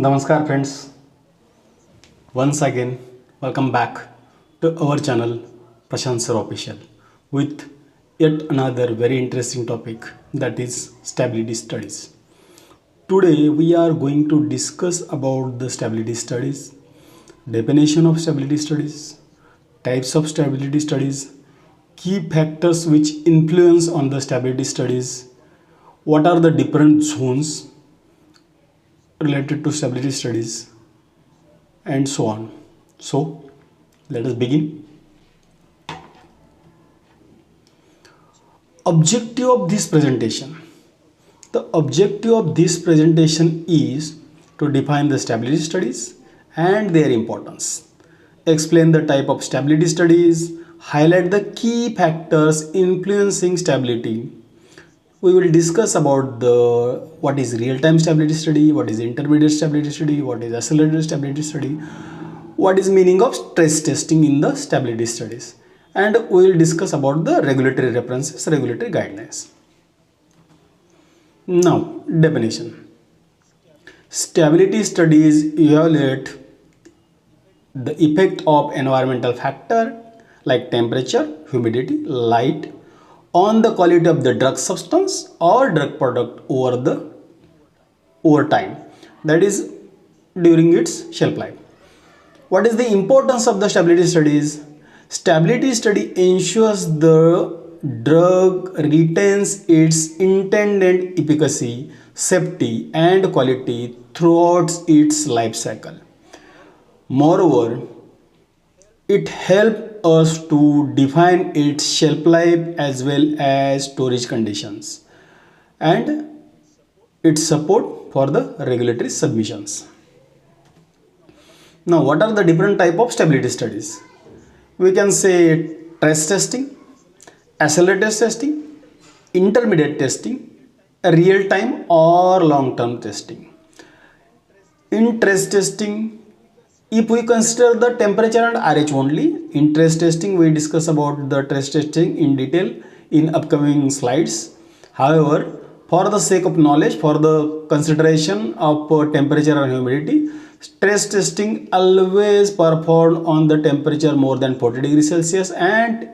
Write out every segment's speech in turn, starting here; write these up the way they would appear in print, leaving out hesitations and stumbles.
Namaskar friends, once again welcome back to our channel Prashant Sir Official with yet another very interesting topic, that is stability studies. Today we are going to discuss about the stability studies, definition of stability studies, types of stability studies, key factors which influence on the stability studies, what are the different zones related to stability studies, and so on. So, let us begin. Objective of this presentation. The objective of this presentation is to define the stability studies and their importance, explain the type of stability studies, highlight the key factors influencing stability. We will discuss about the what is real-time stability study, what is intermediate stability study, what is accelerated stability study, what is meaning of stress testing in the stability studies, and we will discuss about the regulatory references, regulatory guidelines. Now, definition. Stability studies evaluate the effect of environmental factor like temperature, humidity, light on the quality of the drug substance or drug product over time, that is during its shelf life. What is the importance of the stability studies? Stability study ensures the drug retains its intended efficacy, safety and quality throughout its life cycle. Moreover, it helps us to define its shelf life as well as storage conditions, and its support for the regulatory submissions. Now, what are the different type of stability studies? We can say stress testing, accelerated testing, intermediate testing, real-time or long-term testing. In stress testing, if we consider the temperature and RH only, in stress testing we discuss about the stress testing in detail in upcoming slides. However, for the sake of knowledge, for the consideration of temperature and humidity, stress testing always performed on the temperature more than 40 degrees Celsius and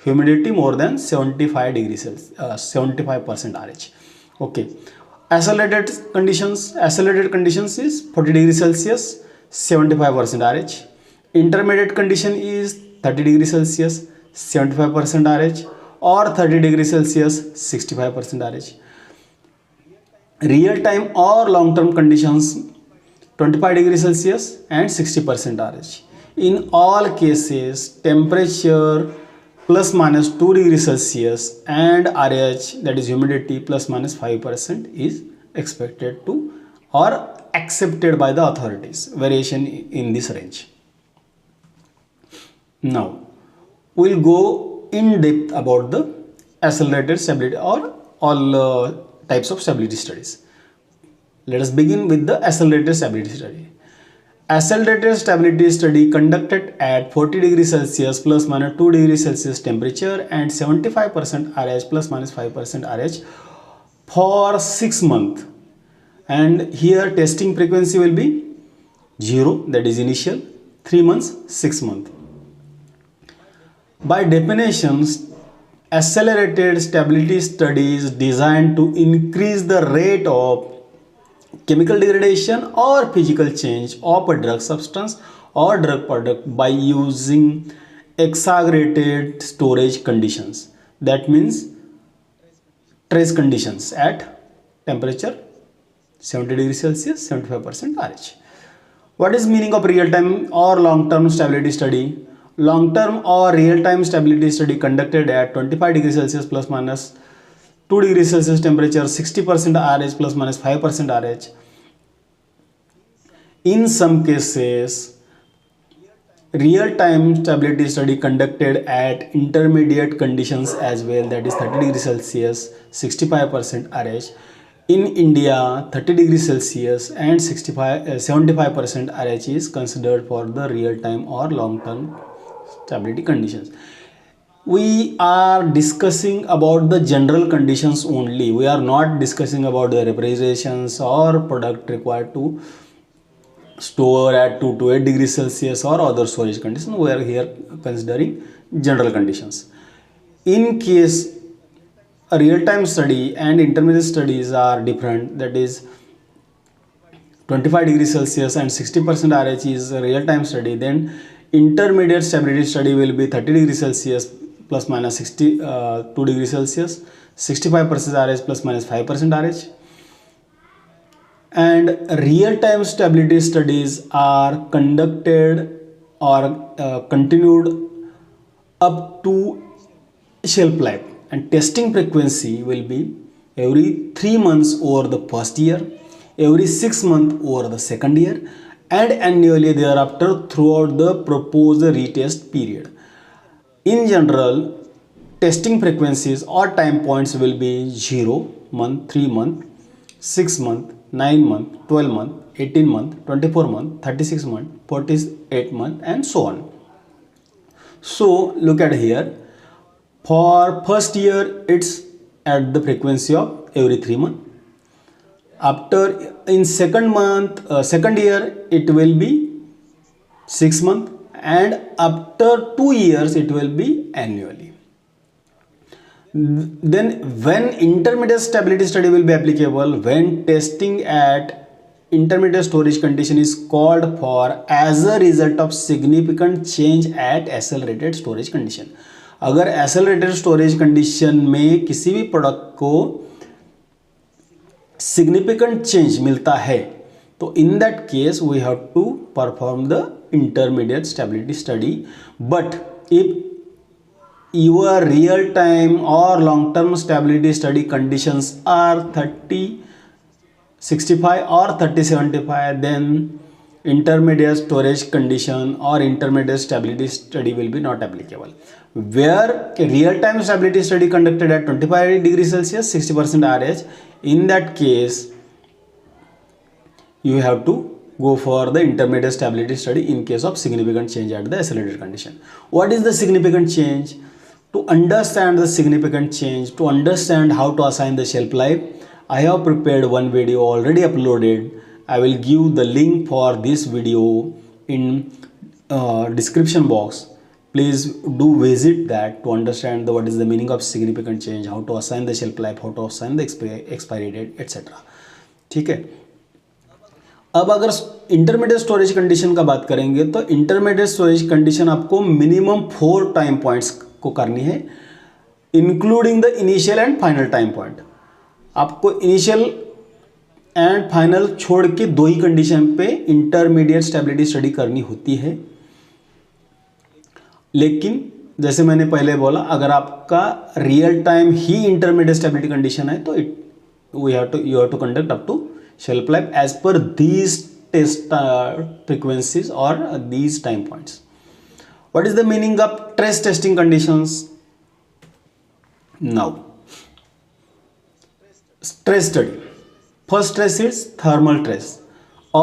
humidity more than 75 degrees Celsius, 75% RH. Okay. Accelerated conditions is 40 degrees Celsius, 75% RH. Intermediate condition is 30 degrees Celsius, 75% RH, or 30 degrees Celsius, 65% RH. Real time or long term conditions 25 degrees Celsius and 60% RH. In all cases, temperature plus minus 2 degrees Celsius and RH, that is humidity plus minus 5% is expected to or accepted by the authorities. Variation in this range. Now, we'll go in depth about the accelerated stability or all types of stability studies. Let us begin with the accelerated stability study. Accelerated stability study conducted at 40 degrees Celsius plus minus 2 degrees Celsius temperature and 75% RH plus minus 5% RH for 6 months. And here testing frequency will be 0, that is initial, 3 months, 6 months. By definitions, accelerated stability studies designed to increase the rate of chemical degradation or physical change of a drug substance or drug product by using exaggerated storage conditions. That means trace conditions at temperature 70 degrees Celsius, 75% RH. What is meaning of real-time or long-term stability study? Long-term or real-time stability study conducted at 25 degrees Celsius plus minus 2 degrees Celsius temperature, 60% RH plus minus 5% RH. In some cases, real-time stability study conducted at intermediate conditions as well, that is 30 degrees Celsius, 65% RH. In India, 30 degrees Celsius and 75% RH is considered for the real-time or long-term stability conditions. We are discussing about the general conditions only. We are not discussing about the refrigerations or product required to store at 2 to 8 degrees Celsius or other storage condition. We are here considering general conditions. In case a real-time study and intermediate studies are different, that is 25 degrees Celsius and 60% RH is a real-time study, then intermediate stability study will be 30 degrees Celsius plus minus 2 degrees Celsius, 65% RH plus minus 5% RH. And real-time stability studies are conducted or continued up to shelf life, and testing frequency will be every 3 months over the first year, every 6 months over the second year, and annually thereafter throughout the proposed retest period. In general, testing frequencies or time points will be 0 month, 3 month, 6 month, 9 month, 12 month, 18 month, 24 month, 36 month, 48 month, and so on. So look at here. For first year, it's at the frequency of every 3 months. After in second year, it will be 6 months, and after 2 years, it will be annually. Then when intermediate stability study will be applicable, when testing at intermediate storage condition is called for as a result of significant change at accelerated storage condition. अगर accelerated storage condition में किसी भी product को significant change मिलता है, तो in that case we have to perform the intermediate stability study. But if your real time or long term stability study conditions are 30-65 or 30-75, then intermediate storage condition or intermediate stability study will be not applicable. Where a real time stability study conducted at 25 degrees Celsius, 60% RH, in that case you have to go for the intermediate stability study in case of significant change at the accelerated condition. What is the significant change? To understand the significant change, to understand how to assign the shelf life, I have prepared one video already uploaded. I will give the link for this video in description box. Please do visit that to understand what is the meaning of significant change, how to assign the shelf life, how to assign the expiry date, etc. ठीक है. अब अगर intermediate storage condition का बात करेंगे तो intermediate storage condition आपको minimum 4 time points को करनी है, including the initial and final time point. आपको इनिशियल एंड फाइनल छोड़ के 2 ही कंडीशन पे इंटरमीडिएट स्टेबिलिटी स्टडी करनी होती है. लेकिन जैसे मैंने पहले बोला, अगर आपका रियल टाइम ही इंटरमीडिएट स्टेबिलिटी कंडीशन है तो you have to conduct up to shelf life as per these test frequencies or these time points. What is the meaning of stress testing conditions? Now, stress study. First stress is thermal stress,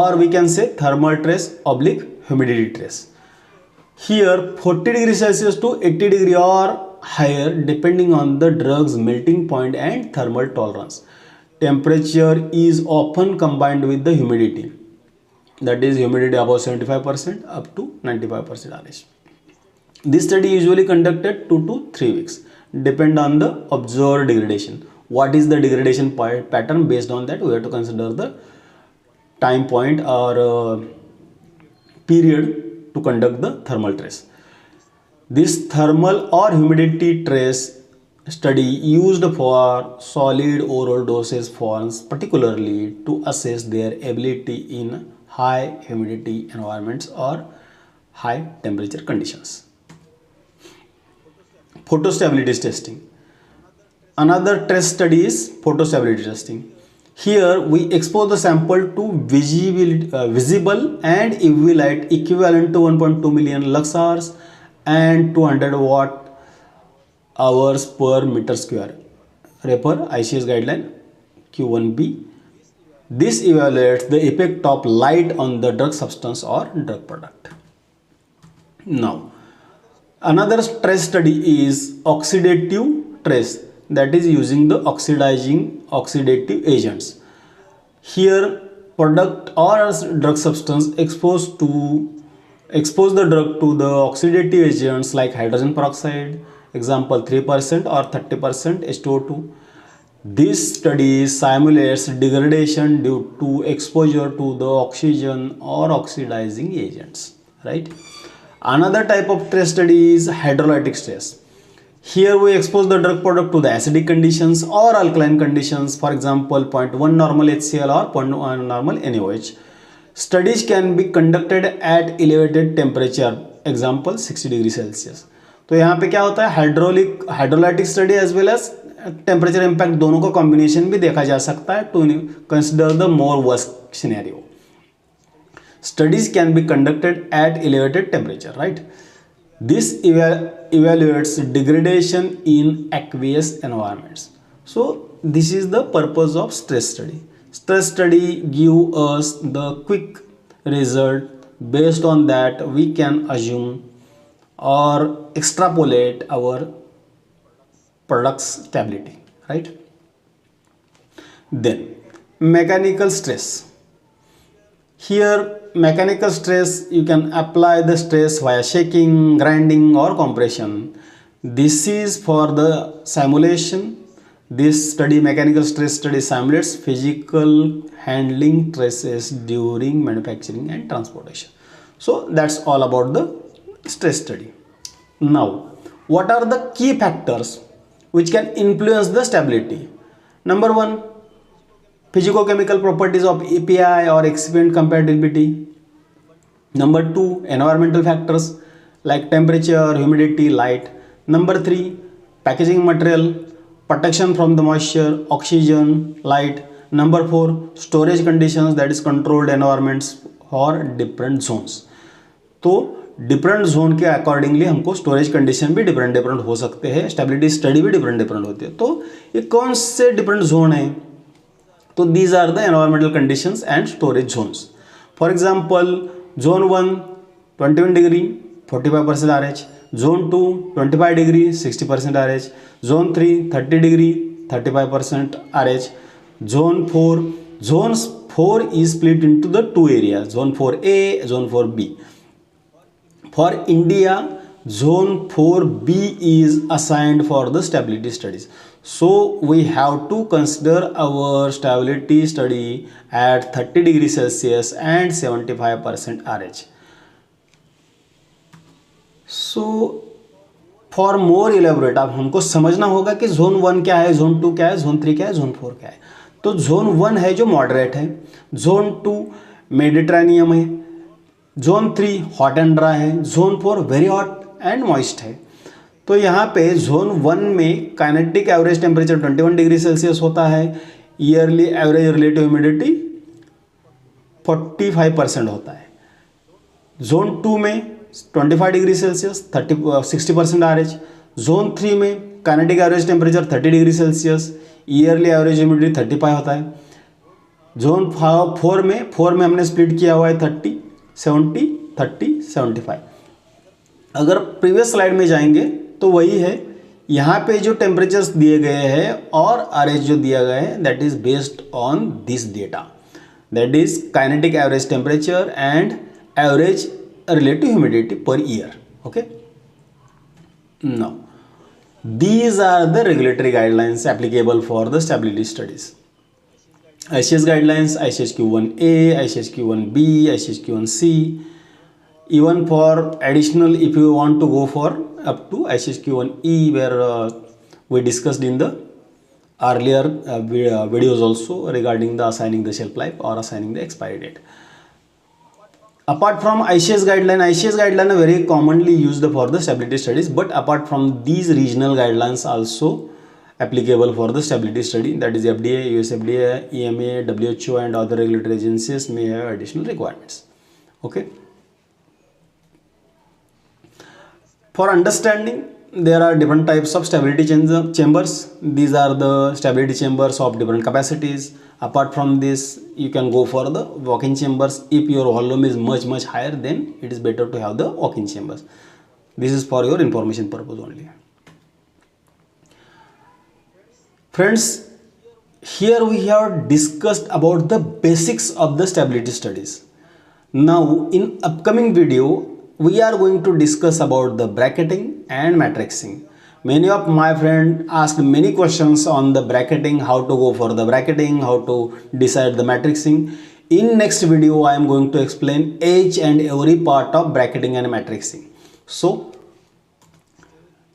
or we can say thermal stress oblique humidity stress. Here 40 degrees Celsius to 80 degree or higher depending on the drug's melting point and thermal tolerance. Temperature is often combined with the humidity, that is humidity above 75% up to 95% RH. This study usually conducted 2 to 3 weeks, depend on the observed degradation. What is the degradation pattern? Based on that we have to consider the time point or period to conduct the thermal trace. This thermal or humidity trace study used for solid oral dosage forms, particularly to assess their ability in high humidity environments or high temperature conditions. Photostability testing. Another stress study is photostability testing. Here we expose the sample to visible and UV light equivalent to 1.2 million lux hours and 200 watt hours per meter square. Refer ICS guideline Q1B. This evaluates the effect of light on the drug substance or drug product. Now, another stress study is oxidative stress, that is using the oxidative agents. Here product or drug substance expose the drug to the oxidative agents like hydrogen peroxide, example 3% or 30% H2O2. This study simulates degradation due to exposure to the oxygen or oxidizing agents, right? Another type of stress study is hydrolytic stress. Here we expose the drug product to the acidic conditions or alkaline conditions, for example zero point 0.1 normal HCl or 0.1 normal NaOH. Studies can be conducted at elevated temperature, example 60 degree Celsius. तो यहाँ पे क्या होता है, hydrolytic study as well as temperature impact दोनों का combination भी देखा जा सकता है to consider the more worst scenario. Studies can be conducted at elevated temperature, right? This evaluates degradation in aqueous environments. So this is the purpose of stress study. Stress study give us the quick result. Based on that we can assume or extrapolate our product's stability, right? Then mechanical stress. Here mechanical stress, you can apply the stress via shaking, grinding or compression. This is for the simulation. This study, mechanical stress study, simulates physical handling stresses during manufacturing and transportation. So that's all about the stress study. Now what are the key factors which can influence the stability? Number one, physicochemical properties of API or excipient compatibility. Number two, environmental factors like temperature, humidity, light. Number three, packaging material, protection from the moisture, oxygen, light. Number four, storage conditions, that is controlled environments for different zones. तो different zone के accordingly हमको storage condition भी different हो सकते हैं, stability study भी different होती है. तो ये कौन से डिफरेंट जोन है? तो these are the environmental conditions and storage zones. For example, zone 1 21 degree 45% RH, zone 2 25 degree 60% RH, zone 3 30 degree 35% RH, zone 4 is split into the two areas, zone 4A, zone 4B. For India, zone 4B is assigned for the stability studies. So we have to consider our stability study at 30 degree Celsius and 75% RH. So for more elaborate, अब हमको समझना होगा कि zone 1 क्या है, zone 2 क्या है, zone 3 क्या है, zone 4 क्या है. तो zone 1 है जो moderate है, zone 2 मेडिट्रेनियम है, zone 3 hot and dry है, zone 4 very hot and moist है. तो यहाँ पे जोन 1 में kinetic average temperature 21 degree Celsius होता है, ईयरली एवरेज रिलेटिव ह्यूमिडिटी 45% होता है. जोन 2 में 25 डिग्री सेल्सियस 60% RH. जोन 3 में kinetic average temperature 30 degree Celsius, yearly average humidity 35 होता है. जोन 4 में हमने स्प्लिट किया हुआ है 30 70 30 75. अगर प्रीवियस स्लाइड में जाएंगे तो वही है, यहाँ पे जो टेम्परेचर्स दिए गए हैं और RH जो दिया गया है, that is based on this data, that is kinetic average temperature and average relative humidity per year. Okay, now these are the regulatory guidelines applicable for the stability studies. ICS guidelines, ICSQ1A, ICSQ1B, ICSQ1C. Even for additional, if you want to go for up to ICSQ1E, where we discussed in the earlier videos also regarding the assigning the shelf life or assigning the expiry date. Apart from ICS guideline are very commonly used for the stability studies, but apart from these regional guidelines also applicable for the stability study, that is FDA, US FDA, EMA, WHO and other regulatory agencies may have additional requirements. Okay. For understanding, there are different types of stability chambers. These are the stability chambers of different capacities. Apart from this, you can go for the walk-in chambers. If your volume is much higher, then it is better to have the walk-in chambers. This is for your information purpose only. Friends, Here we have discussed about the basics of the stability studies. Now in upcoming video we are going to discuss about the bracketing and matrixing. Many of my friends asked many questions on the bracketing, how to go for the bracketing, how to decide the matrixing. In next video I am going to explain each and every part of bracketing and matrixing. So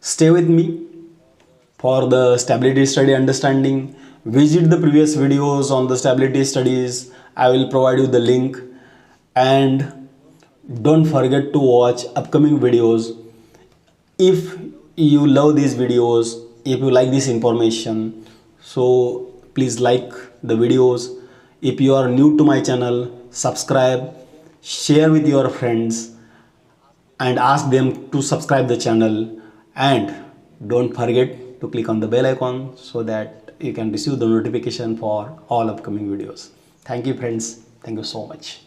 stay with me for the stability study understanding. Visit the previous videos on the stability studies. I will provide you the link, and don't forget to watch upcoming videos. If you love these videos, if you like this information, so please like the videos. If you are new to my channel, subscribe, share with your friends, and ask them to subscribe the channel, and don't forget to click on the bell icon so that you can receive the notification for all upcoming videos. Thank you friends, thank you so much.